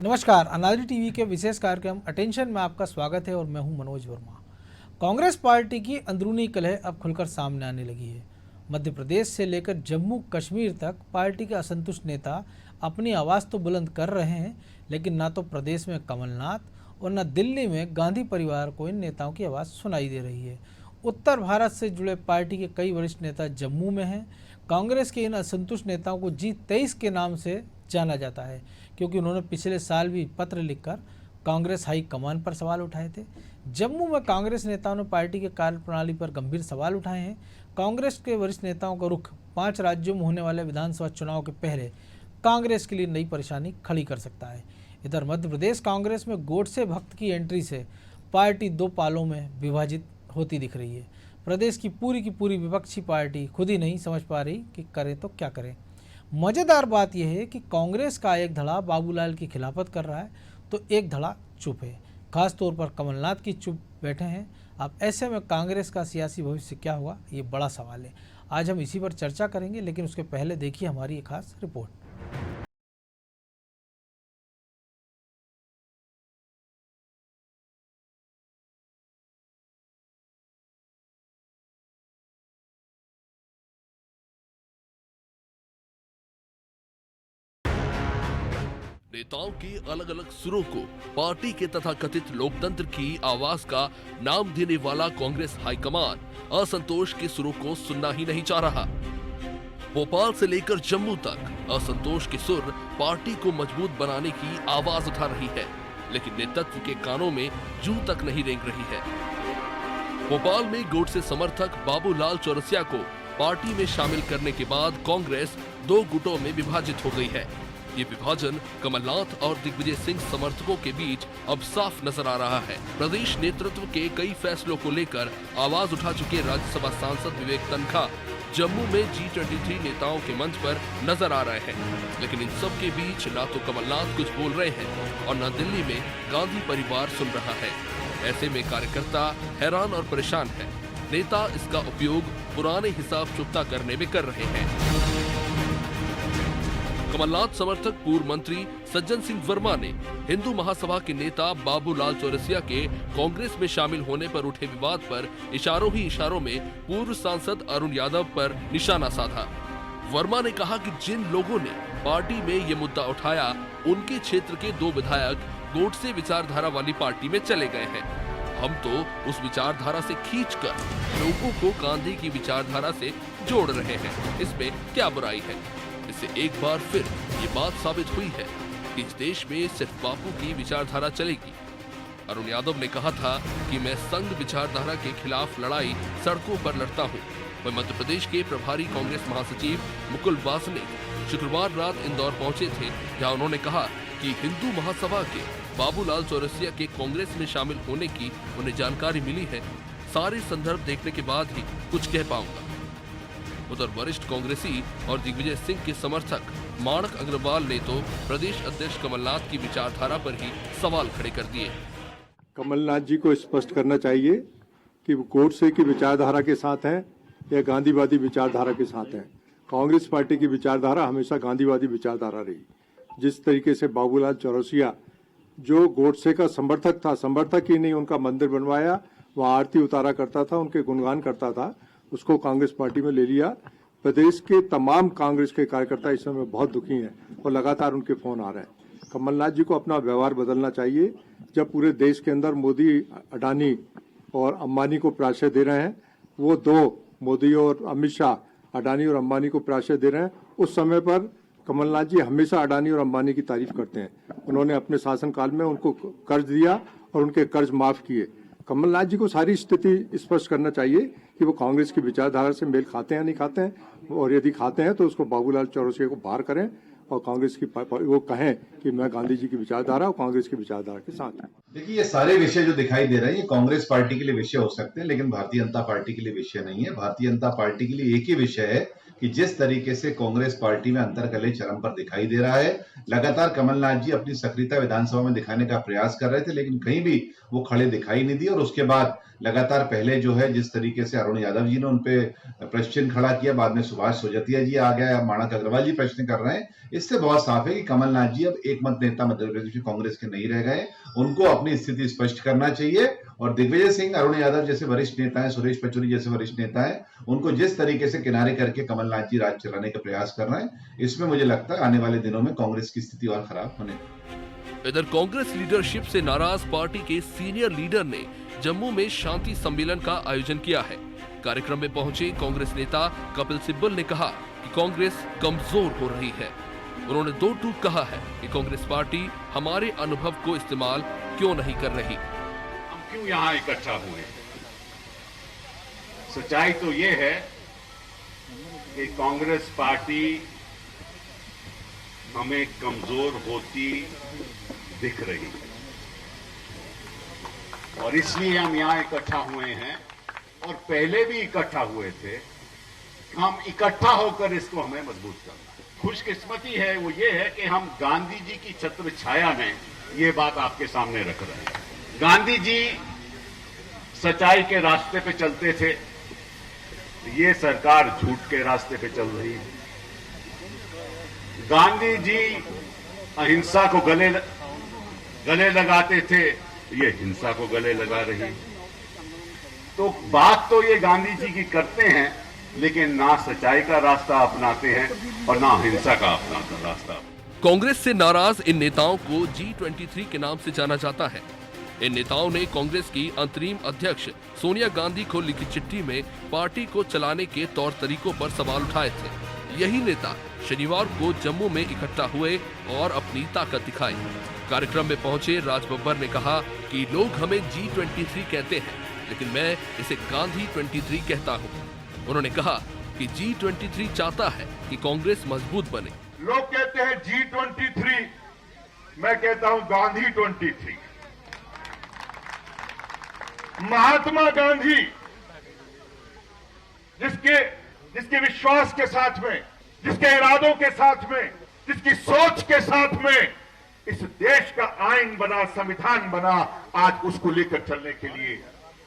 नमस्कार, अनादि टीवी के विशेष कार्यक्रम अटेंशन में आपका स्वागत है और मैं हूं मनोज वर्मा। कांग्रेस पार्टी की अंदरूनी कलह अब खुलकर सामने आने लगी है। मध्य प्रदेश से लेकर जम्मू कश्मीर तक पार्टी के असंतुष्ट नेता अपनी आवाज़ तो बुलंद कर रहे हैं, लेकिन ना तो प्रदेश में कमलनाथ और न दिल्ली में गांधी परिवार को इन नेताओं की आवाज़ सुनाई दे रही है। उत्तर भारत से जुड़े पार्टी के कई वरिष्ठ नेता जम्मू में हैं। कांग्रेस के इन असंतुष्ट नेताओं को G23 के नाम से जाना जाता है, क्योंकि उन्होंने पिछले साल भी पत्र लिखकर कांग्रेस हाईकमान पर सवाल उठाए थे। जम्मू में कांग्रेस नेताओं ने पार्टी के कार्यप्रणाली पर गंभीर सवाल उठाए हैं। कांग्रेस के वरिष्ठ नेताओं का रुख 5 राज्यों में होने वाले विधानसभा चुनाव के पहले कांग्रेस के लिए नई परेशानी खड़ी कर सकता है। इधर मध्य प्रदेश कांग्रेस में गोडसे भक्त की एंट्री से पार्टी 2 पालों में विभाजित होती दिख रही है। प्रदेश की पूरी विपक्षी पार्टी खुद ही नहीं समझ पा रही कि करे तो क्या करें। मज़ेदार बात यह है कि कांग्रेस का एक धड़ा बाबूलाल की खिलाफत कर रहा है तो एक धड़ा चुप है। खास तौर पर कमलनाथ की चुप बैठे हैं। अब ऐसे में कांग्रेस का सियासी भविष्य क्या होगा, ये बड़ा सवाल है। आज हम इसी पर चर्चा करेंगे, लेकिन उसके पहले देखिए हमारी एक खास रिपोर्ट। नेताओं के अलग अलग सुरों को पार्टी के तथाकथित लोकतंत्र की आवाज का नाम देने वाला कांग्रेस हाईकमान असंतोष के सुरों को सुनना ही नहीं चाह रहा। भोपाल से लेकर जम्मू तक असंतोष के सुर पार्टी को मजबूत बनाने की आवाज उठा रही है, लेकिन नेतृत्व के कानों में जूं तक नहीं रेंग रही है। भोपाल में गोडसे समर्थक बाबूलाल चौरसिया को पार्टी में शामिल करने के बाद कांग्रेस 2 गुटों में विभाजित हो गई है। ये विभाजन कमलनाथ और दिग्विजय सिंह समर्थकों के बीच अब साफ नजर आ रहा है। प्रदेश नेतृत्व के कई फैसलों को लेकर आवाज उठा चुके राज्यसभा सांसद विवेक तन्खा जम्मू में G23 नेताओं के मंच पर नजर आ रहे हैं, लेकिन इन सब के बीच ना तो कमलनाथ कुछ बोल रहे हैं और न दिल्ली में गांधी परिवार सुन रहा है। ऐसे में कार्यकर्ता हैरान और परेशान है। नेता इसका उपयोग पुराने हिसाब चुकता करने में कर रहे हैं। कमलनाथ समर्थक पूर्व मंत्री सज्जन सिंह वर्मा ने हिंदू महासभा के नेता बाबूलाल चौरसिया के कांग्रेस में शामिल होने पर उठे विवाद पर इशारों ही इशारों में पूर्व सांसद अरुण यादव पर निशाना साधा। वर्मा ने कहा कि जिन लोगों ने पार्टी में ये मुद्दा उठाया, उनके क्षेत्र के 2 विधायक गोडसे विचारधारा वाली पार्टी में चले गए हैं। हम तो उस विचारधारा से खींचकर लोगों को गांधी की विचारधारा से जोड़ रहे हैं। इसमें क्या बुराई है? इससे एक बार फिर ये बात साबित हुई है कि इस देश में सिर्फ बापू की विचारधारा चलेगी। अरुण यादव ने कहा था कि मैं संघ विचारधारा के खिलाफ लड़ाई सड़कों पर लड़ता हूँ। वह मध्य प्रदेश के प्रभारी कांग्रेस महासचिव मुकुल वासनिक शुक्रवार रात इंदौर पहुंचे थे, जहां उन्होंने कहा कि हिंदू महासभा के बाबूलाल चौरसिया के कांग्रेस में शामिल होने की उन्हें जानकारी मिली है। सारे संदर्भ देखने के बाद ही कुछ कह पाऊंगा। उधर वरिष्ठ कांग्रेसी और दिग्विजय सिंह के समर्थक माणक अग्रवाल ने तो प्रदेश अध्यक्ष कमलनाथ की विचारधारा पर ही सवाल खड़े कर दिए। कमलनाथ जी को स्पष्ट करना चाहिए कि वो गोडसे की विचारधारा के साथ हैं या गांधीवादी विचारधारा के साथ हैं। कांग्रेस पार्टी की विचारधारा हमेशा गांधीवादी विचारधारा रही। जिस तरीके से बाबूलाल चौरसिया जो गोडसे का समर्थक था, समर्थक ही नहीं, उनका मंदिर बनवाया, वहाँ आरती उतारा करता था, उनके गुणगान करता था, उसको कांग्रेस पार्टी में ले लिया। प्रदेश के तमाम कांग्रेस के कार्यकर्ता इस समय बहुत दुखी हैं और लगातार उनके फोन आ रहे हैं। कमलनाथ जी को अपना व्यवहार बदलना चाहिए। जब पूरे देश के अंदर मोदी, अडानी और अंबानी को प्राश्रय दे रहे हैं, वो 2 मोदी और अमित शाह अडानी और अंबानी को प्राश्रय दे रहे हैं, उस समय पर कमलनाथ जी हमेशा अडानी और अंबानी की तारीफ करते हैं। उन्होंने अपने शासनकाल में उनको कर्ज दिया और उनके कर्ज माफ किए। कमलनाथ जी को सारी स्थिति स्पष्ट करना चाहिए कि वो कांग्रेस की विचारधारा से मेल खाते हैं या नहीं खाते हैं, और यदि खाते हैं तो उसको बाबूलाल चौरसिया को बाहर करें और कांग्रेस की वो कहें कि मैं गांधी जी की विचारधारा और कांग्रेस की विचारधारा के साथ हूँ। देखिए, ये सारे विषय जो दिखाई दे रहे हैं ये कांग्रेस पार्टी के लिए विषय हो सकते हैं, लेकिन भारतीय जनता पार्टी के लिए विषय नहीं है। भारतीय जनता पार्टी के लिए एक ही विषय है कि जिस तरीके से कांग्रेस पार्टी में अंतर्कलह चरम पर दिखाई दे रहा है, लगातार कमलनाथ जी अपनी सक्रियता विधानसभा में दिखाने का प्रयास कर रहे थे, लेकिन कहीं भी वो खड़े दिखाई नहीं दिए। और उसके बाद लगातार पहले जो है जिस तरीके से अरुण यादव जी ने उनपे प्रश्न चिन्ह खड़ा किया, बाद में सुभाष सोजतिया जी आ गया, माणक अग्रवाल जी प्रश्न कर रहे हैं। इससे बहुत साफ है कि कमलनाथ जी अब एकमत नेता मध्य प्रदेश में कांग्रेस के नहीं रह गए। उनको अपनी स्थिति स्पष्ट करना चाहिए और दिग्विजय सिंह, अरुण यादव जैसे वरिष्ठ नेता हैं, सुरेश पचौरी जैसे वरिष्ठ नेता हैं, उनको जिस तरीके से किनारे करके कमलनाथ जी राज चलाने का प्रयास कर रहे हैं, इसमें मुझे लगता है आने वाले दिनों में कांग्रेस की स्थिति और खराब होने। इधर कांग्रेस लीडरशिप से नाराज पार्टी के सीनियर लीडर ने जम्मू में शांति सम्मेलन का आयोजन किया है। कार्यक्रम में पहुंचे कांग्रेस नेता कपिल सिब्बल ने कहा कि कांग्रेस कमजोर हो रही है। उन्होंने दो टूक कहा है कि कांग्रेस पार्टी हमारे अनुभव को इस्तेमाल क्यों नहीं कर रही। हम क्यों यहाँ इकट्ठा हुए? सच्चाई तो ये है कि कांग्रेस पार्टी हमें कमजोर होती दिख रही है और इसलिए हम यहाँ इकट्ठा हुए हैं और पहले भी इकट्ठा हुए थे। हम इकट्ठा होकर इसको हमें मजबूत करना। खुशकिस्मती है वो ये है कि हम गांधी जी की छत्र छाया में ये बात आपके सामने रख रहे हैं। गांधी जी सच्चाई के रास्ते पे चलते थे, ये सरकार झूठ के रास्ते पे चल रही है। गांधी जी अहिंसा को गले लगाते थे, ये हिंसा को गले लगा रही है। तो बात तो ये गांधी जी की करते हैं, लेकिन ना सच्चाई का रास्ता अपनाते हैं और ना हिंसा का अपनाता रास्ता। कांग्रेस से नाराज इन नेताओं को G23 के नाम से जाना जाता है। इन नेताओं ने कांग्रेस की अंतरिम अध्यक्ष सोनिया गांधी को लिखी चिट्ठी में पार्टी को चलाने के तौर तरीकों पर सवाल उठाए थे। यही नेता शनिवार को जम्मू में इकट्ठा हुए और अपनी ताकत दिखाई। कार्यक्रम में पहुंचे राज बब्बर ने कहा कि लोग हमें G23 कहते हैं, लेकिन मैं इसे गांधी 23 कहता हूं। उन्होंने कहा कि G23 चाहता है कि कांग्रेस मजबूत बने। लोग कहते हैं G23, मैं कहता हूं गांधी 23। महात्मा गांधी जिसके विश्वास के साथ में, जिसके इरादों के साथ में, जिसकी सोच के साथ में इस देश का आईन बना, संविधान बना, आज उसको लेकर चलने के लिए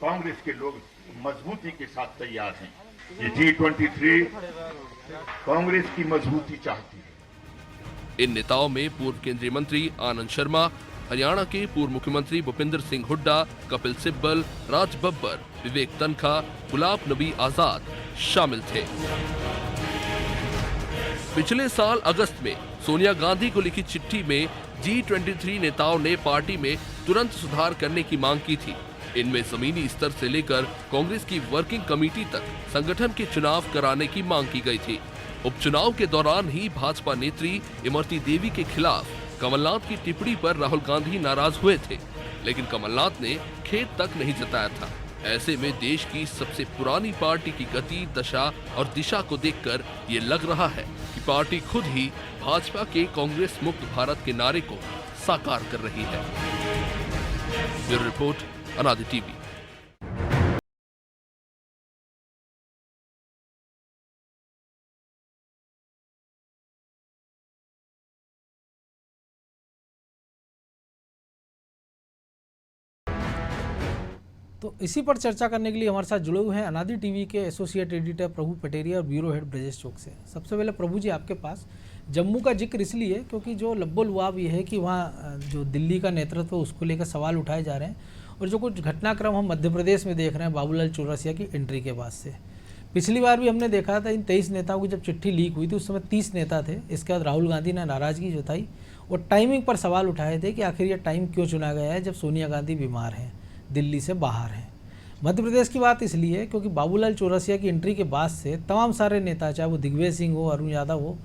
कांग्रेस के लोग मजबूती के साथ तैयार हैं। ये G23 कांग्रेस की मजबूती चाहती है। इन नेताओं में पूर्व केंद्रीय मंत्री आनंद शर्मा, हरियाणा के पूर्व मुख्यमंत्री भूपिंदर सिंह हुड्डा, कपिल सिब्बल, राज बब्बर, विवेक तनखा, गुलाब नबी आजाद शामिल थे। पिछले साल अगस्त में सोनिया गांधी को लिखी चिट्ठी में G23 नेताओं ने पार्टी में तुरंत सुधार करने की मांग की थी। इनमें जमीनी स्तर से लेकर कांग्रेस की वर्किंग कमेटी तक संगठन के चुनाव कराने की मांग की गई थी। उपचुनाव के दौरान ही भाजपा नेत्री इमरती देवी के खिलाफ कमलनाथ की टिप्पणी पर राहुल गांधी नाराज हुए थे, लेकिन कमलनाथ ने खेद तक नहीं जताया था। ऐसे में देश की सबसे पुरानी पार्टी की गति, दशा और दिशा को देखकर ये लग रहा है कि पार्टी खुद ही भाजपा के कांग्रेस मुक्त भारत के नारे को साकार कर रही है। ब्यूरो रिपोर्ट, अनादि टीवी। तो इसी पर चर्चा करने के लिए हमारे साथ जुड़े हुए हैं अनादि टीवी के एसोसिएट एडिटर प्रभु पटेरिया और ब्यूरो हेड ब्रजेश चौक से। सबसे पहले प्रभु जी आपके पास जम्मू का जिक्र इसलिए क्योंकि जो लब्बो लुआब ये है कि वहाँ जो दिल्ली का नेतृत्व उसको लेकर सवाल उठाए जा रहे हैं और जो कुछ घटनाक्रम हम मध्य प्रदेश में देख रहे हैं बाबूलाल चौरसिया की एंट्री के बाद से। पिछली बार भी हमने देखा था इन 23 नेताओं की जब चिट्ठी लीक हुई थी उस समय 30 नेता थे। इसके बाद राहुल गांधी ने नाराज़गी जताई और टाइमिंग पर सवाल उठाए थे कि आखिर यह टाइम क्यों चुना गया है जब सोनिया गांधी बीमार हैं, दिल्ली से बाहर हैं। मध्य प्रदेश की बात इसलिए क्योंकि बाबूलाल चौरसिया की एंट्री के बाद से तमाम सारे नेता, चाहे वो दिग्विजय सिंह हो, अरुण यादव हो,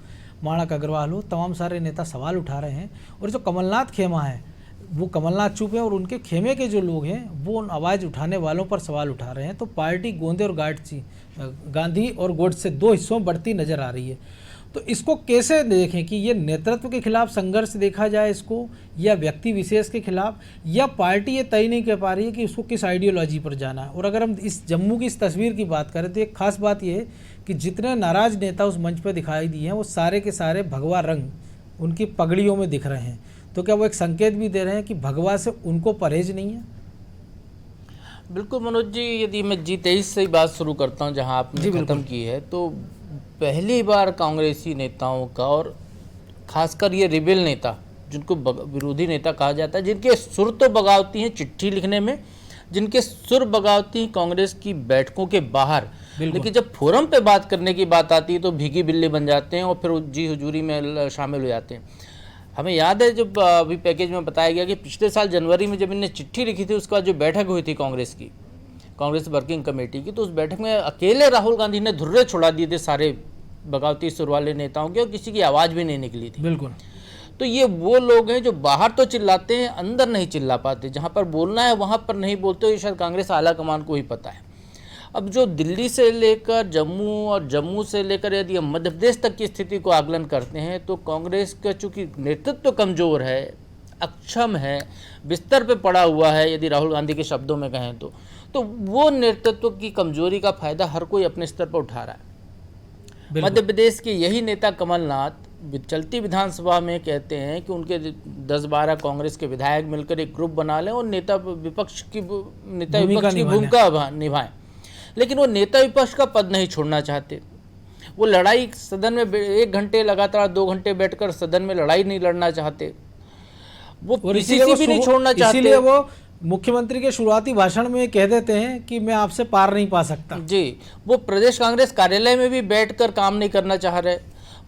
माणक अग्रवाल हो, तमाम सारे नेता सवाल उठा रहे हैं। और जो कमलनाथ खेमा है वो कमलनाथ चुप है और उनके खेमे के जो लोग हैं वो उन आवाज़ उठाने वालों पर सवाल उठा रहे हैं। तो पार्टी गोंदे और गांधी और गोड से दो हिस्सों में बढ़ती नजर आ रही है। तो इसको कैसे देखें कि ये नेतृत्व के खिलाफ संघर्ष देखा जाए इसको, या व्यक्ति विशेष के खिलाफ, या पार्टी ये तय नहीं कर पा रही है कि उसको किस आइडियोलॉजी पर जाना है। और अगर हम इस जम्मू की इस तस्वीर की बात करें तो एक खास बात ये है कि जितने नाराज नेता उस मंच पर दिखाई दिए हैं वो सारे के सारे भगवा रंग उनकी पगड़ियों में दिख रहे हैं। तो क्या वो एक संकेत भी दे रहे हैं कि भगवा से उनको परहेज नहीं है? बिल्कुल मनोज जी, यदि मैं G23 से ही बात शुरू करता हूं जहां आपने खत्म की है, तो पहली बार कांग्रेसी नेताओं का, और खासकर ये रिबेल नेता जिनको विरोधी नेता कहा जाता है, जिनके सुर तो बगावती हैं चिट्ठी लिखने में, जिनके सुर बगावती हैं कांग्रेस की बैठकों के बाहर, लेकिन जब फोरम पे बात करने की बात आती है तो भीगी बिल्ली बन जाते हैं और फिर जी हुजूरी में शामिल हो जाते हैं। हमें याद है जब अभी पैकेज में बताया गया कि पिछले साल जनवरी में जब इन्हें चिट्ठी लिखी थी, उसके बाद जो बैठक हुई थी कांग्रेस वर्किंग कमेटी की, तो उस बैठक में अकेले राहुल गांधी ने धुर्रे छुड़ा दिए थे सारे बगावती सुर वाले नेताओं के, और किसी की आवाज़ भी नहीं निकली थी। बिल्कुल। तो ये वो लोग हैं जो बाहर तो चिल्लाते हैं, अंदर नहीं चिल्ला पाते, जहाँ पर बोलना है वहाँ पर नहीं बोलते। ये शायद कांग्रेस आला कमान को ही पता है। अब जो दिल्ली से लेकर जम्मू और जम्मू से लेकर यदि हम मध्य प्रदेश तक की स्थिति को आकलन करते हैं तो कांग्रेस का चूँकि नेतृत्व कमज़ोर है, अक्षम है, बिस्तर पे पड़ा हुआ है, यदि राहुल गांधी के शब्दों में कहें तो वो नेतृत्व की कमजोरी का फायदा हर कोई अपने स्तर पर उठा रहा है। मध्य प्रदेश के यही नेता कमलनाथ चलती विधानसभा में कहते हैं कि उनके 10-12 कांग्रेस के विधायक मिलकर एक ग्रुप बना लें और नेता विपक्ष की भूमिका निभाएं, लेकिन वो नेता विपक्ष का पद नहीं छोड़ना चाहते। वो लड़ाई सदन में 1 घंटे लगातार 2 घंटे बैठकर सदन में लड़ाई नहीं लड़ना चाहते, वो पीसीसी भी नहीं छोड़ना चाहते। इसीलिए वो मुख्यमंत्री के शुरुआती भाषण में कह देते हैं कि मैं आपसे पार नहीं पा सकता। जी, वो प्रदेश कांग्रेस कार्यालय में भी बैठकर काम नहीं करना चाह रहे,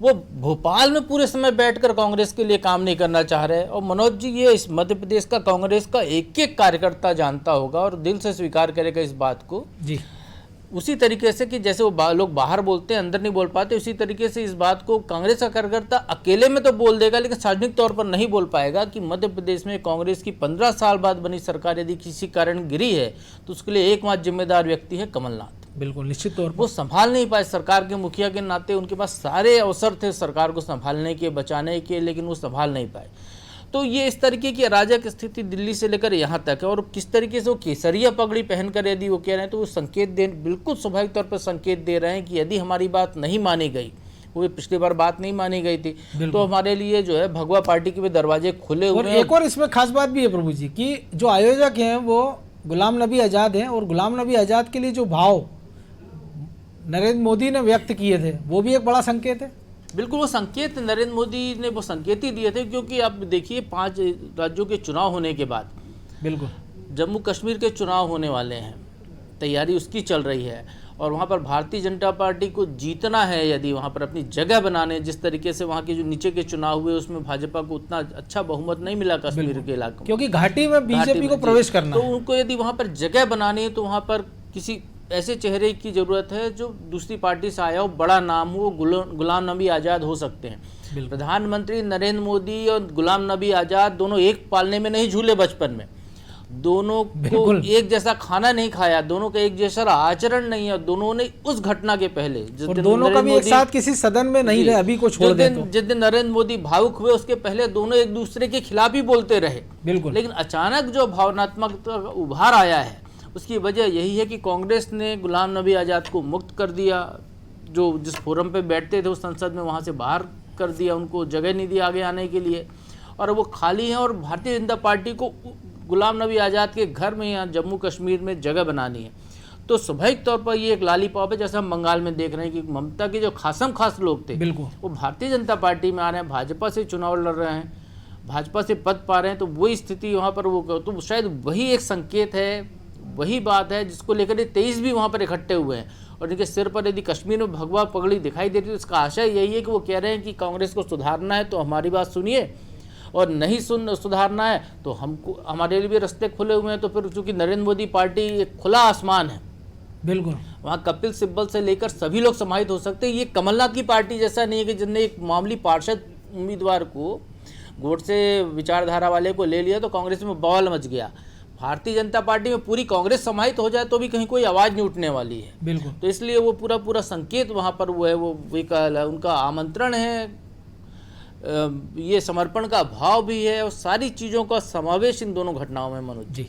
वो भोपाल में पूरे समय बैठकर कांग्रेस के लिए काम नहीं करना चाह रहे। और मनोज जी, ये इस मध्य प्रदेश का कांग्रेस का एक एक कार्यकर्ता जानता होगा और दिल से स्वीकार करेगा इस बात को। जी, उसी तरीके से कि जैसे वो लोग बाहर बोलते हैं, अंदर नहीं बोल पाते, उसी तरीके से इस बात को कांग्रेस का कार्यकर्ता अकेले में तो बोल देगा, लेकिन सार्वजनिक तौर पर नहीं बोल पाएगा कि मध्य प्रदेश में कांग्रेस की 15 साल बाद बनी सरकार यदि किसी कारण गिरी है तो उसके लिए एकमात्र जिम्मेदार व्यक्ति है कमलनाथ। बिल्कुल, निश्चित तौर पर वो संभाल नहीं पाए। सरकार के मुखिया के नाते उनके पास सारे अवसर थे सरकार को संभालने के, बचाने के, लेकिन वो संभाल नहीं पाए। तो ये इस तरीके की अराजक स्थिति दिल्ली से लेकर यहाँ तक है। और किस तरीके से वो केसरिया पगड़ी पहनकर यदि वो कह रहे हैं तो वो संकेत दे, बिल्कुल स्वाभाविक तौर पर संकेत दे रहे हैं कि यदि हमारी बात नहीं मानी गई, वो पिछली बार बात नहीं मानी गई थी, तो हमारे लिए जो है भगवा पार्टी के भी दरवाजे खुले हुए हैं। एक और इसमें खास बात भी है प्रभु जी कि जो आयोजक हैं वो गुलाम नबी आज़ाद हैं, और गुलाम नबी आज़ाद के लिए जो भाव नरेंद्र मोदी ने व्यक्त किए थे वो भी एक बड़ा संकेत है। बिल्कुल, वो संकेत नरेंद्र मोदी ने वो संकेत ही दिए थे, क्योंकि आप देखिए 5 राज्यों के चुनाव होने के बाद बिल्कुल जम्मू कश्मीर के चुनाव होने वाले हैं, तैयारी उसकी चल रही है, और वहाँ पर भारतीय जनता पार्टी को जीतना है, यदि वहाँ पर अपनी जगह बनाने, जिस तरीके से वहाँ के जो नीचे के चुनाव हुए उसमें भाजपा को उतना अच्छा बहुमत नहीं मिला कश्मीर के इलाकों में, क्योंकि घाटी में बीजेपी को प्रवेश करना तो है। उनको यदि वहाँ पर जगह बनानी है तो वहाँ पर किसी ऐसे चेहरे की जरूरत है जो दूसरी पार्टी से आया हो, बड़ा नाम हो। गुलाम नबी आज़ाद हो सकते हैं। प्रधानमंत्री नरेंद्र मोदी और गुलाम नबी आज़ाद दोनों एक पालने में नहीं झूले बचपन में, दोनों को एक जैसा खाना नहीं खाया, दोनों का एक जैसा आचरण नहीं है। दोनों ने उस घटना के पहले और दोनों का भी एक साथ किसी सदन में नहीं रहे, अभी को छोड़ दे तो जिस दिन नरेंद्र मोदी भावुक हुए उसके पहले दोनों एक दूसरे के खिलाफ ही बोलते रहे। बिल्कुल, लेकिन अचानक जो भावनात्मक उभार आया है उसकी वजह यही है कि कांग्रेस ने गुलाम नबी आज़ाद को मुक्त कर दिया। जो जिस फोरम पे बैठते थे उस संसद में, वहाँ से बाहर कर दिया, उनको जगह नहीं दी आगे आने के लिए, और वो खाली हैं। और भारतीय जनता पार्टी को गुलाम नबी आज़ाद के घर में या जम्मू कश्मीर में जगह बनानी है। तो स्वाभाविक तौर पर ये एक लालीपॉप है, जैसे हम बंगाल में देख रहे हैं कि ममता के जो खास लोग थे वो भारतीय जनता पार्टी में आ रहे हैं, भाजपा से चुनाव लड़ रहे हैं, भाजपा से पद पा रहे हैं। तो वही स्थिति वहाँ पर वो, तो शायद वही एक संकेत है, वही बात है जिसको लेकर 23 भी वहाँ पर इकट्ठे हुए हैं। और इनके सिर पर यदि कश्मीर में भगवा पगड़ी दिखाई देती है तो इसका आशय यही है कि वो कह रहे हैं कि कांग्रेस को सुधारना है तो हमारी बात सुनिए, और नहीं सुधारना है तो हमको, हमारे लिए भी रास्ते खुले हुए हैं। तो फिर चूंकि नरेंद्र मोदी पार्टी एक खुला आसमान है, बिल्कुल वहाँ कपिल सिब्बल से लेकर सभी लोग समाहित हो सकते हैं। ये कमलनाथ की पार्टी जैसा नहीं है कि जिनने एक मामूली पार्षद उम्मीदवार को गोडसे विचारधारा वाले को ले लिया तो कांग्रेस में बवाल मच गया। भारतीय जनता पार्टी में पूरी कांग्रेस समाहित हो जाए तो भी कहीं कोई आवाज़ नहीं उठने वाली है। बिल्कुल। तो इसलिए वो पूरा संकेत वहाँ पर वो है, वो उनका आमंत्रण है, ये समर्पण का भाव भी है और सारी चीज़ों का समावेश इन दोनों घटनाओं में मनोज जी।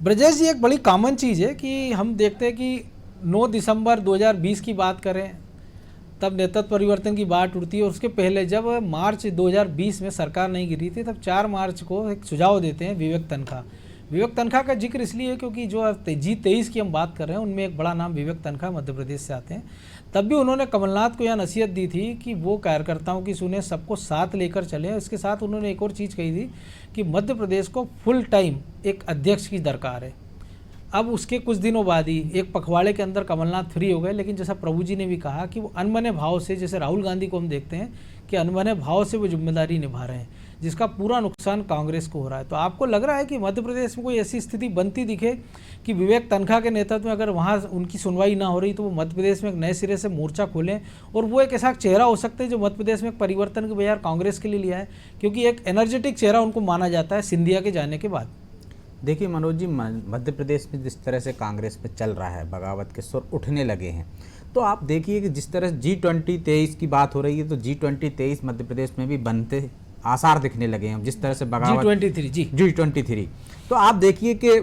ब्रजेश जी, एक बड़ी कॉमन चीज़ है कि हम देखते हैं कि 9 दिसंबर 2020 की बात करें तब नेतृत्व परिवर्तन की बात उठती है, और उसके पहले जब मार्च 2020 में सरकार नहीं गिरी थी तब 4 मार्च को एक सुझाव देते हैं विवेक तनखा। विवेक तनखा का जिक्र इसलिए क्योंकि जो G23 की हम बात कर रहे हैं उनमें एक बड़ा नाम विवेक तनखा मध्य प्रदेश से आते हैं। तब भी उन्होंने कमलनाथ को यह नसीहत दी थी कि वो कार्यकर्ताओं की सुने, सबको साथ लेकर चलें। इसके साथ उन्होंने एक और चीज़ कही थी कि मध्य प्रदेश को फुल टाइम एक अध्यक्ष की दरकार है। अब उसके कुछ दिनों बाद ही एक पखवाड़े के अंदर कमलनाथ फ्री हो गए, लेकिन जैसा प्रभु जी ने भी कहा कि वो अनबने भाव से, जैसे राहुल गांधी को हम देखते हैं कि अनबने भाव से वो जिम्मेदारी निभा रहे हैं, जिसका पूरा नुकसान कांग्रेस को हो रहा है। तो आपको लग रहा है कि मध्य प्रदेश में कोई ऐसी स्थिति बनती दिखे कि विवेक तनखा के नेतृत्व में अगर वहाँ उनकी सुनवाई ना हो रही तो वो मध्य प्रदेश में एक नए सिरे से मोर्चा खोलें, और वो एक ऐसा चेहरा हो सकता है जो मध्य प्रदेश में एक परिवर्तन के बजाय कांग्रेस के लिए लिया है, क्योंकि एक एनर्जेटिक चेहरा उनको माना जाता है सिंधिया के जाने के बाद। देखिए मनोज जी, मध्य प्रदेश में जिस तरह से कांग्रेस में चल रहा है, बगावत के सुर उठने लगे हैं, तो आप देखिए कि जिस तरह G23 की बात हो रही है तो G23 मध्य प्रदेश में भी बनते आसार दिखने लगे हैं। जिस तरह से बगावत G23 तो आप देखिए कि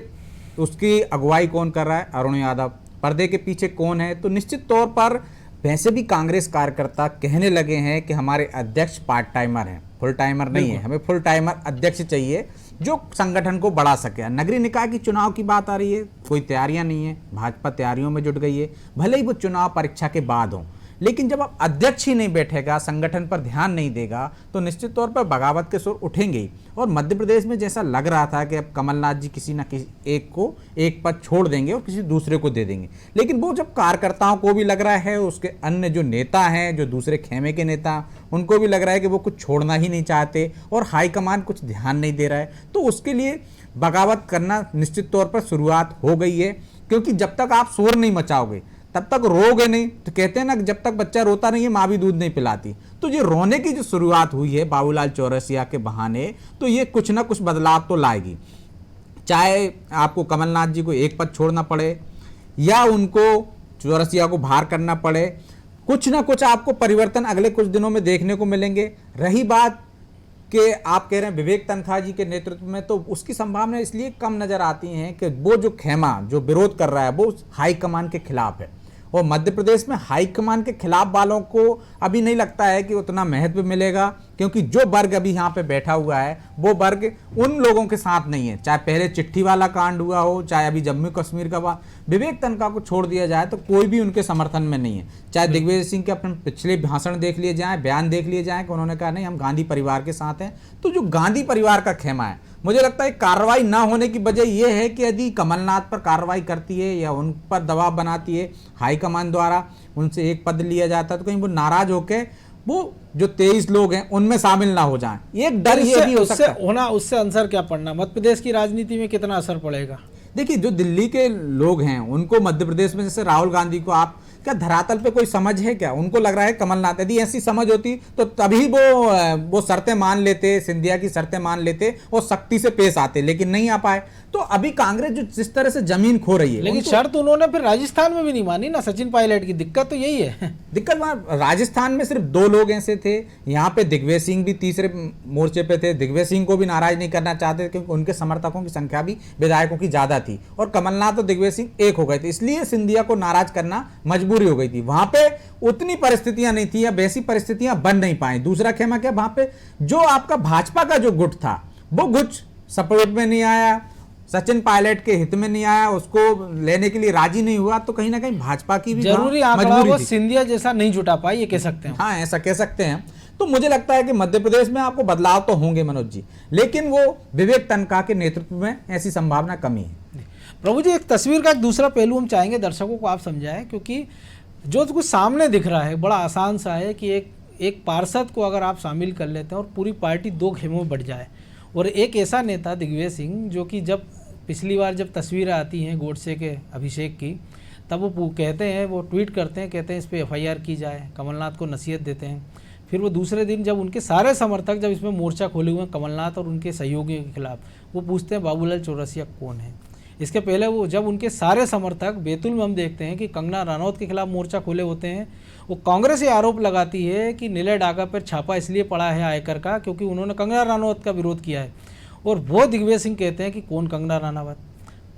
उसकी अगुवाई कौन कर रहा है, अरुण यादव। पर्दे के पीछे कौन है, तो निश्चित तौर पर वैसे भी कांग्रेस कार्यकर्ता कहने लगे हैं कि हमारे अध्यक्ष पार्ट टाइमर हैं, फुल टाइमर नहीं है, हमें फुल टाइमर अध्यक्ष चाहिए जो संगठन को बढ़ा सके। नगरीय निकाय की चुनाव की बात आ रही है, कोई तैयारियां नहीं है, भाजपा तैयारियों में जुट गई है, भले ही वो चुनाव परीक्षा के बाद हो, लेकिन जब आप अध्यक्ष ही नहीं बैठेगा, संगठन पर ध्यान नहीं देगा, तो निश्चित तौर पर बगावत के सुर उठेंगे ही। और मध्य प्रदेश में जैसा लग रहा था कि अब कमलनाथ जी किसी न किसी एक को एक पद छोड़ देंगे और किसी दूसरे को दे देंगे, लेकिन वो जब कार्यकर्ताओं को भी लग रहा है, उसके अन्य जो नेता हैं, जो दूसरे खेमे के नेता, उनको भी लग रहा है कि वो कुछ छोड़ना ही नहीं चाहते और हाईकमान कुछ ध्यान नहीं दे रहा है, तो उसके लिए बगावत करना निश्चित तौर पर शुरुआत हो गई है। क्योंकि जब तक आप शोर नहीं मचाओगे तब तक रोगे नहीं, तो कहते हैं ना जब तक बच्चा रोता नहीं है माँ भी दूध नहीं पिलाती। तो ये रोने की जो शुरुआत हुई है बाबूलाल चौरसिया के बहाने, तो ये कुछ ना कुछ बदलाव तो लाएगी। चाहे आपको कमलनाथ जी को एक पद छोड़ना पड़े या उनको चौरसिया को बाहर करना पड़े, कुछ ना कुछ आपको परिवर्तन अगले कुछ दिनों में देखने को मिलेंगे। रही बात कि आप कह रहे हैं विवेक तनखा जी के नेतृत्व में, तो उसकी संभावना इसलिए कम नजर आती है कि वो जो खेमा जो विरोध कर रहा है वो हाईकमान के खिलाफ है, और मध्य प्रदेश में हाईकमान के खिलाफ वालों को अभी नहीं लगता है कि उतना महत्व मिलेगा, क्योंकि जो वर्ग अभी यहाँ पे बैठा हुआ है वो वर्ग उन लोगों के साथ नहीं है। चाहे पहले चिट्ठी वाला कांड हुआ हो, चाहे अभी जम्मू कश्मीर का विवेक तनखा को छोड़ दिया जाए तो कोई भी उनके समर्थन में नहीं है। चाहे दिग्विजय सिंह के अपने पिछले भाषण देख लिए जाए, बयान देख लिए जाए कि उन्होंने कहा नहीं हम गांधी परिवार के साथ हैं। तो जो गांधी परिवार का खेमा है, मुझे लगता है कार्रवाई ना होने की वजह यह है कि यदि कमलनाथ पर कार्रवाई करती है या उन पर दबाव बनाती है हाईकमान द्वारा, उनसे एक पद लिया जाता है, तो कहीं वो नाराज होकर वो जो 23 लोग हैं उनमें शामिल ना हो जाएं। एक डर ये भी हो सकता है। उससे असर क्या पड़ना, मध्य प्रदेश की राजनीति में कितना असर पड़ेगा? देखिए, जो दिल्ली के लोग हैं उनको मध्य प्रदेश में, जैसे राहुल गांधी को आप क्या धरातल पे कोई समझ है क्या? उनको लग रहा है कमलनाथ, यदि ऐसी समझ होती तो तभी वो शर्तें मान लेते, सिंधिया की शर्तें मान लेते और सख्ती से पेश आते, लेकिन नहीं आ पाए। तो अभी कांग्रेस जो जिस तरह से जमीन खो रही है, लेकिन शर्त उन्होंने फिर राजस्थान में भी नहीं मानी ना, सचिन पायलट की दिक्कत तो यही है। दिक्कत वहां राजस्थान में सिर्फ 2 लोग ऐसे थे, यहाँ पे दिग्विजय सिंह भी तीसरे मोर्चे पे थे। दिग्विजय सिंह को भी नाराज नहीं करना चाहते क्योंकि उनके समर्थकों की संख्या भी विधायकों की ज्यादा थी, और कमलनाथ और दिग्विजय सिंह एक हो गए थे, इसलिए सिंधिया को नाराज करना मजबूरी हो गई थी। वहां पे उतनी परिस्थितियां नहीं थी या वैसी परिस्थितियां बन नहीं पाई। दूसरा खेमा क्या, वहां पे जो आपका भाजपा का जो गुट था वो गुट सपोर्ट में नहीं आया, सचिन पायलट के हित में नहीं आया, उसको लेने के लिए राजी नहीं हुआ, तो कहीं ना कहीं भाजपा की भी जरूरी आंकड़ा वो सिंधिया जैसा नहीं जुटा पाई, ये कह सकते हैं। हाँ, ऐसा कह सकते हैं। तो मुझे लगता है कि मध्य प्रदेश में आपको बदलाव तो होंगे मनोज जी, लेकिन वो विवेक तनखा के नेतृत्व में ऐसी संभावना कमी है। प्रभु जी, एक तस्वीर का एक दूसरा पहलू हम चाहेंगे दर्शकों को आप समझाएं, क्योंकि जो कुछ सामने दिख रहा है बड़ा आसान सा है कि एक पार्षद को अगर आप शामिल कर लेते हैं और पूरी पार्टी 2 खेमों में बढ़ जाए, और एक ऐसा नेता दिग्विजय सिंह जो कि जब पिछली बार जब तस्वीरें आती हैं गोडसे के अभिषेक की, तब वो कहते हैं, वो ट्वीट करते हैं, कहते हैं इस पर FIR की जाए, कमलनाथ को नसीहत देते हैं। फिर वो दूसरे दिन जब उनके सारे समर्थक जब इसमें मोर्चा खोले हुए हैं कमलनाथ और उनके सहयोगियों के खिलाफ, वो पूछते हैं बाबूलाल चौरसिया कौन है। इसके पहले वो जब उनके सारे समर्थक बैतूल में हम देखते हैं कि कंगना रनौत के खिलाफ मोर्चा खोले होते हैं, वो कांग्रेस ये आरोप लगाती है कि नीले डाका पर छापा इसलिए पड़ा है आयकर का क्योंकि उन्होंने कंगना रनौत का विरोध किया है। और वो दिग्विजय सिंह कहते हैं कि कौन कंगना रनौत।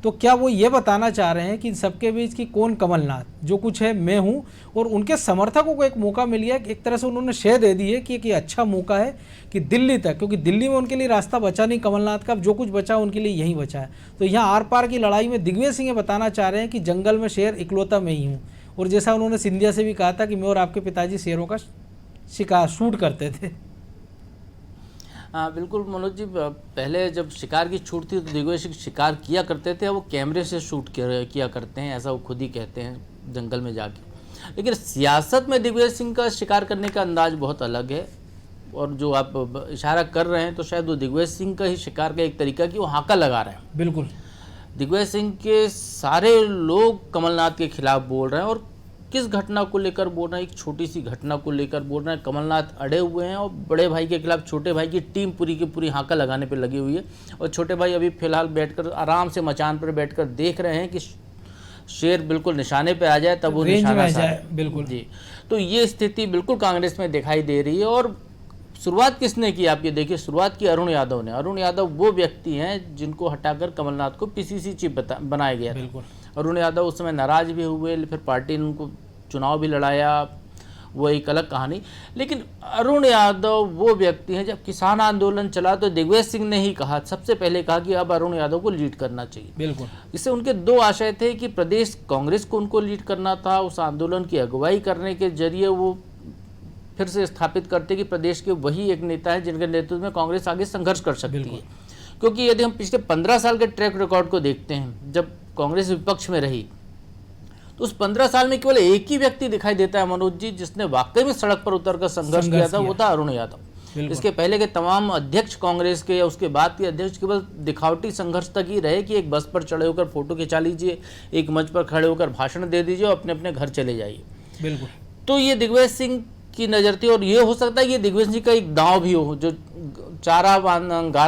तो क्या वो ये बताना चाह रहे हैं कि इन सबके बीच की कौन कमलनाथ, जो कुछ है मैं हूँ। और उनके समर्थकों को एक मौका मिल गया, एक तरह से उन्होंने शह दे दी है कि एक अच्छा मौका है कि दिल्ली तक, क्योंकि दिल्ली में उनके लिए रास्ता बचा नहीं कमलनाथ का, जो कुछ बचा उनके लिए यहीं बचा है। तो यहाँ आर पार की लड़ाई में दिग्विजय सिंह ये बताना चाह रहे हैं कि जंगल में शेर इकलौता मैं ही हूँ। और जैसा उन्होंने सिंधिया से भी कहा था कि मैं और आपके पिताजी शेरों का शिकार शूट करते थे। हाँ बिल्कुल मनोज जी, पहले जब शिकार की छूट थी तो दिग्विजय सिंह शिकार किया करते थे, वो कैमरे से शूट किया करते हैं, ऐसा वो खुद ही कहते हैं जंगल में जाके। लेकिन सियासत में दिग्विजय सिंह का शिकार करने का अंदाज बहुत अलग है। और जो आप इशारा कर रहे हैं तो शायद वो दिग्विजय सिंह का ही शिकार का एक तरीका कि वो हाका लगा रहे हैं। बिल्कुल, दिग्विजय सिंह के सारे लोग कमलनाथ के खिलाफ बोल रहे हैं, और किस घटना को लेकर बोल रहे हैं, एक छोटी सी घटना को लेकर बोल रहे हैं। कमलनाथ अड़े हुए हैं और बड़े भाई के खिलाफ छोटे भाई की टीम पूरी की पूरी हाका लगाने पे लगी हुई है। और छोटे भाई अभी फिलहाल बैठकर आराम से मचान पर बैठकर देख रहे हैं कि शेर बिल्कुल निशाने पे आ जाए तब वो निशाना जाए। बिल्कुल जी, तो ये स्थिति बिल्कुल कांग्रेस में दिखाई दे रही है। और शुरुआत किसने की, आप ये देखिए, शुरुआत की अरुण यादव ने। अरुण यादव वो व्यक्ति हैं जिनको हटाकर कमलनाथ को पीसीसी चीफ बनाया गया था। बिल्कुल, अरुण यादव उस समय नाराज भी हुए, फिर पार्टी ने उनको चुनाव भी लड़ाया, वो एक अलग कहानी। लेकिन अरुण यादव वो व्यक्ति हैं, जब किसान आंदोलन चला तो दिग्विजय सिंह ने ही कहा, सबसे पहले कहा कि अब अरुण यादव को लीड करना चाहिए। बिल्कुल, इससे उनके दो आशय थे कि प्रदेश कांग्रेस को उनको लीड करना था, उस आंदोलन की अगुवाई करने के जरिए वो फिर से स्थापित करते कि प्रदेश के वही एक नेता है जिनके नेतृत्व में कांग्रेस आगे संघर्ष कर सकती है। क्योंकि यदि हम पिछले 15 साल के ट्रैक रिकॉर्ड को देखते हैं, जब कांग्रेस विपक्ष में रही तो उस 15 साल में केवल एक ही व्यक्ति दिखाई देता है मनोज जी जिसने वाकई में सड़क पर उतरकर संघर्ष किया था, वो था अरुण यादव। इसके पहले के तमाम अध्यक्ष कांग्रेस के या उसके बाद के अध्यक्ष केवल दिखावटी संघर्ष तक ही रहे कि एक बस पर चढ़े होकर फोटो खिंचा लीजिए, एक मंच पर खड़े होकर भाषण दे दीजिए और अपने अपने घर चले जाइए। बिल्कुल, तो ये दिग्विजय सिंह की नजर थी। और ये हो सकता है कि दिग्विजय सिंह का एक दांव भी हो, जो गारा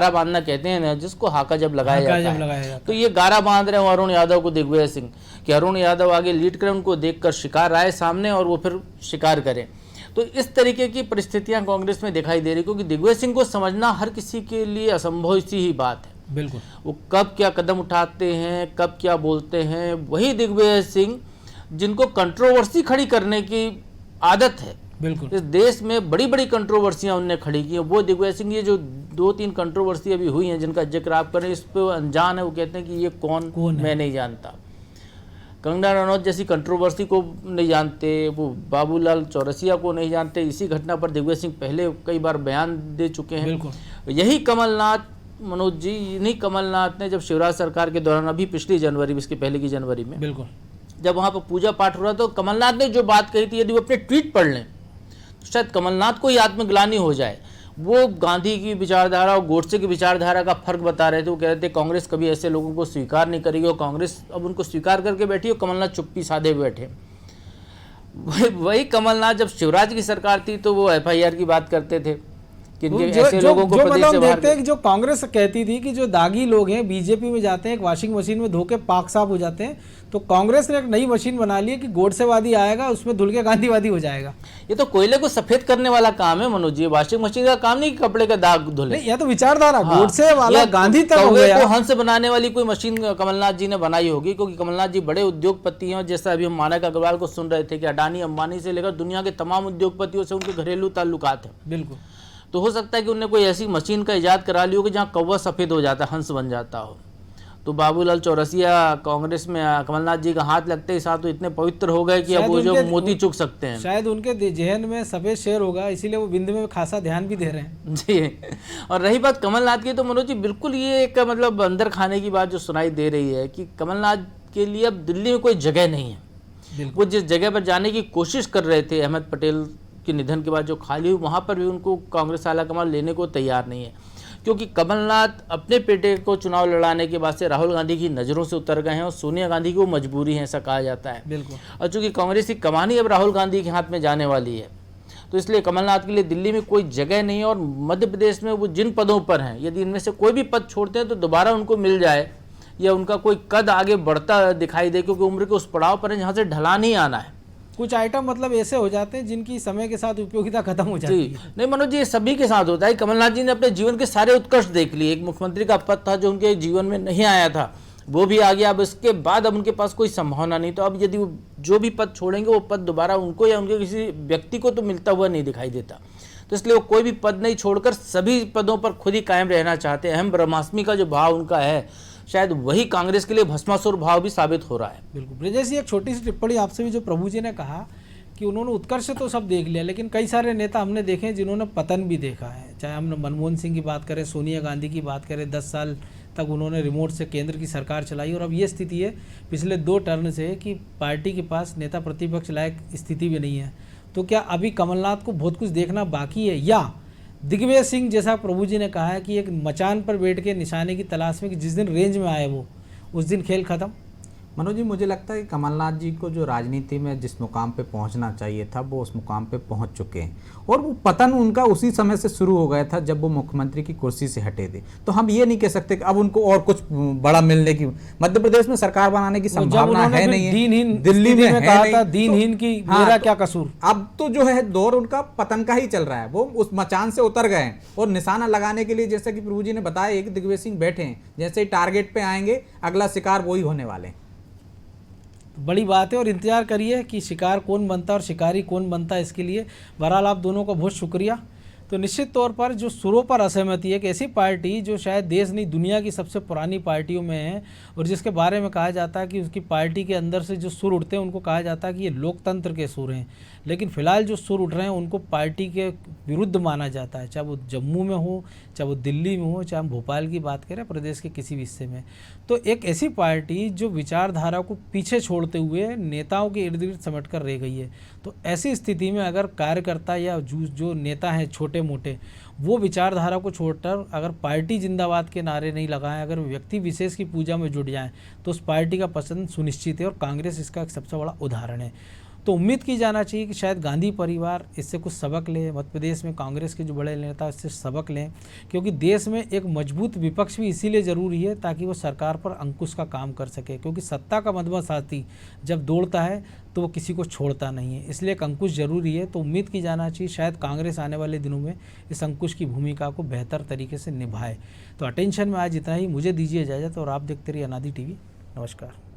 बांधना कहते हैं ना, जिसको हाका जब लगाया जाता है, तो ये गारा बांध रहे हो अरुण यादव को दिग्विजय सिंह, कि अरुण यादव आगे लीड करें, उनको देखकर शिकार आए सामने और वो फिर शिकार करें। तो इस तरीके की परिस्थितियां कांग्रेस में दिखाई दे रही, क्योंकि दिग्विजय सिंह को समझना हर किसी के लिए असंभव सी ही बात है। बिल्कुल, वो कब क्या कदम उठाते हैं, कब क्या बोलते हैं। वही दिग्विजय सिंह जिनको कंट्रोवर्सी खड़ी करने की आदत है, बिल्कुल, इस देश में बड़ी बड़ी कंट्रोवर्सियां उनने खड़ी की हैं, वो दिग्विजय सिंह। ये जो 2-3 कंट्रोवर्सी अभी हुई हैं जिनका जिक्र आप करें, इस पे अनजान है। वो कहते हैं कि ये कौन मैं नहीं जानता। कंगना रनौत जैसी कंट्रोवर्सी को नहीं जानते, वो बाबूलाल चौरसिया को नहीं जानते। इसी घटना पर दिग्विजय सिंह पहले कई बार बयान दे चुके हैं। यही कमलनाथ मनोज जी, इन्हीं कमलनाथ ने जब शिवराज सरकार के दौरान, अभी पिछली जनवरी, इसके पहले की जनवरी में, बिल्कुल, जब वहाँ पर पूजा पाठ हो रहा तो कमलनाथ ने जो बात कही थी, यदि वो अपने ट्वीट पढ़ लें तो शायद कमलनाथ को ही आत्मग्लानि हो जाए। वो गांधी की विचारधारा और गोडसे की विचारधारा का फर्क बता रहे थे। वो कह रहे थे कांग्रेस कभी ऐसे लोगों को स्वीकार नहीं करेगी, और कांग्रेस अब उनको स्वीकार करके बैठी और कमलनाथ चुप्पी साधे बैठे। वही कमलनाथ जब शिवराज की सरकार थी तो वो FIR की बात करते थे कि ऐसे लोगों को प्रदेश से बाहर। देखते हैं कि जो कांग्रेस कहती थी कि जो दागी लोग हैं बीजेपी में जाते हैं, एक वॉशिंग मशीन में धो के पाक साफ हो जाते हैं, तो कांग्रेस ने एक नई मशीन बना ली है कि गोडसेवादी आएगा, उसमें धुल के गांधीवादी हो जाएगा। ये तो कोयले को सफेद करने वाला काम है मनोज जी, वॉशिंग मशीन का काम नहीं कि कपड़े का दाग धुले। यह तो विचारधारा गोडसे वाला या गांधी तक हो गया। तो हंस बनाने वाली कोई मशीन कमलनाथ जी ने बनाई होगी, क्योंकि कमलनाथ जी बड़े उद्योगपति हैं। जैसा अभी हम मानक अग्रवाल को सुन रहे थे कि अडानी अंबानी से लेकर दुनिया के तमाम उद्योगपतियों से उनके घरेलू ताल्लुकात हैं। बिल्कुल, तो हो सकता है कि उन्होंने कोई ऐसी मशीन का इजाद करा ली हो कि जहाँ कौवा सफेद हो जाता है, हंस बन जाता हो। तो बाबूलाल चौरसिया कांग्रेस में कमलनाथ जी का हाथ लगते ही साथ तो इतने पवित्र हो गए कि अब वो जो मोती चुग सकते हैं। शायद उनके जहन में सफेद शेर होगा, इसीलिए वो बिंद में खासा ध्यान भी दे रहे हैं। जी, और रही बात कमलनाथ की, तो मनोज जी बिल्कुल ये एक मतलब अंदर खाने की बात जो सुनाई दे रही है कि कमलनाथ के लिए अब दिल्ली में कोई जगह नहीं है। वो जिस जगह पर जाने की कोशिश कर रहे थे अहमद पटेल के निधन के बाद जो खाली हुई, वहाँ पर भी उनको कांग्रेस आला कमान लेने को तैयार नहीं है, क्योंकि कमलनाथ अपने बेटे को चुनाव लड़ाने के बाद से राहुल गांधी की नज़रों से उतर गए हैं और सोनिया गांधी की वो मजबूरी है, ऐसा कहा जाता है। बिल्कुल, और चूंकि कांग्रेस की कमानी अब राहुल गांधी के हाथ में जाने वाली है, तो इसलिए कमलनाथ के लिए दिल्ली में कोई जगह नहीं है। और मध्य प्रदेश में वो जिन पदों पर हैं, यदि इनमें से कोई भी पद छोड़ते हैं तो दोबारा उनको मिल जाए या उनका कोई कद आगे बढ़ता दिखाई दे, क्योंकि उम्र के उस पड़ाव पर है जहाँ से ढलान ही आना है। कुछ आइटम मतलब ऐसे हो जाते हैं जिनकी समय के साथ उपयोगिता खत्म हो जाती जी है। नहीं मनोज जी, ये सभी के साथ होता है। कमलनाथ जी ने अपने जीवन के सारे उत्कर्ष देख लिए। एक मुख्यमंत्री का पद था जो उनके जीवन में नहीं आया था, वो भी आ गया। अब इसके बाद अब उनके पास कोई संभावना नहीं, तो अब यदि वो जो भी पद छोड़ेंगे वो पद दोबारा उनको या उनके किसी व्यक्ति को तो मिलता हुआ नहीं दिखाई देता। तो इसलिए वो कोई भी पद नहीं छोड़कर सभी पदों पर खुद ही कायम रहना चाहते हैं। अहम ब्रह्मास्मि का जो भाव उनका है, शायद वही कांग्रेस के लिए भस्मासुर भाव भी साबित हो रहा है। बिल्कुल। ब्रजेश जी, एक छोटी सी टिप्पणी आपसे भी, जो प्रभु जी ने कहा कि उन्होंने उत्कर्ष तो सब देख लिया, लेकिन कई सारे नेता हमने देखे हैं जिन्होंने पतन भी देखा है। चाहे हम मनमोहन सिंह की बात करें, सोनिया गांधी की बात करें, 10 साल तक उन्होंने रिमोट से केंद्र की सरकार चलाई, और अब ये स्थिति है पिछले 2 टर्न से कि पार्टी के पास नेता प्रतिपक्ष लायक स्थिति भी नहीं है। तो क्या अभी कमलनाथ को बहुत कुछ देखना बाकी है, या दिग्विजय सिंह जैसा प्रभु जी ने कहा है कि एक मचान पर बैठ के निशाने की तलाश में कि जिस दिन रेंज में आए वो उस दिन खेल खत्म? मनोज जी, मुझे लगता है कि कमलनाथ जी को जो राजनीति में जिस मुकाम पे पहुंचना चाहिए था वो उस मुकाम पे पहुंच चुके हैं, और वो पतन उनका उसी समय से शुरू हो गया था जब वो मुख्यमंत्री की कुर्सी से हटे थे। तो हम ये नहीं कह सकते कि अब उनको और कुछ बड़ा मिलने की, मध्य प्रदेश में सरकार बनाने की संभावना है नहीं है। दिल्ली में कहा था दीनहीन की मेरा क्या कसूर। अब तो जो है दौर उनका पतन का ही चल रहा है, वो उस मचान से उतर गए हैं और निशाना लगाने के लिए, जैसे कि प्रभु जी ने बताया, एक दिग्विजय सिंह बैठे हैं, जैसे ही टारगेट पे आएंगे अगला शिकार वही होने वाले हैं। बड़ी बात है, और इंतजार करिए कि शिकार कौन बनता है और शिकारी कौन बनता है। इसके लिए बहरहाल आप दोनों का बहुत शुक्रिया। तो निश्चित तौर पर जो सुरों पर असहमति है कि ऐसी पार्टी जो शायद देश नहीं दुनिया की सबसे पुरानी पार्टियों में है, और जिसके बारे में कहा जाता है कि उसकी पार्टी के अंदर से जो सुर उठते हैं उनको कहा जाता है कि ये लोकतंत्र के सुर हैं, लेकिन फिलहाल जो सुर उठ रहे हैं उनको पार्टी के विरुद्ध माना जाता है, चाहे वो जम्मू में हो, चाहे वो दिल्ली में हो, चाहे हम भोपाल की बात करें, प्रदेश के किसी भी हिस्से में। तो एक ऐसी पार्टी जो विचारधारा को पीछे छोड़ते हुए नेताओं के इर्द गिर्द समेट कर रह गई है, तो ऐसी स्थिति में अगर कार्यकर्ता या जो नेता हैं छोटे मोटे, वो विचारधारा को छोड़कर अगर पार्टी जिंदाबाद के नारे नहीं लगाएं, अगर व्यक्ति विशेष की पूजा में जुट जाएं, तो उस पार्टी का पसंद सुनिश्चित है, और कांग्रेस इसका एक सबसे बड़ा उदाहरण है। तो उम्मीद की जाना चाहिए कि शायद गांधी परिवार इससे कुछ सबक ले, मध्य प्रदेश में कांग्रेस के जो बड़े नेता इससे सबक लें, क्योंकि देश में एक मजबूत विपक्ष भी इसीलिए ज़रूरी है ताकि वो सरकार पर अंकुश का काम कर सके, क्योंकि सत्ता का मधुमत साथी जब दौड़ता है तो वो किसी को छोड़ता नहीं है, इसलिए एक अंकुश जरूरी है। तो उम्मीद की जाना चाहिए शायद कांग्रेस आने वाले दिनों में इस अंकुश की भूमिका को बेहतर तरीके से निभाए। तो अटेंशन में आज इतना ही, मुझे दीजिए इजाज़त, और आप देखते रहिए अनादि टीवी। नमस्कार।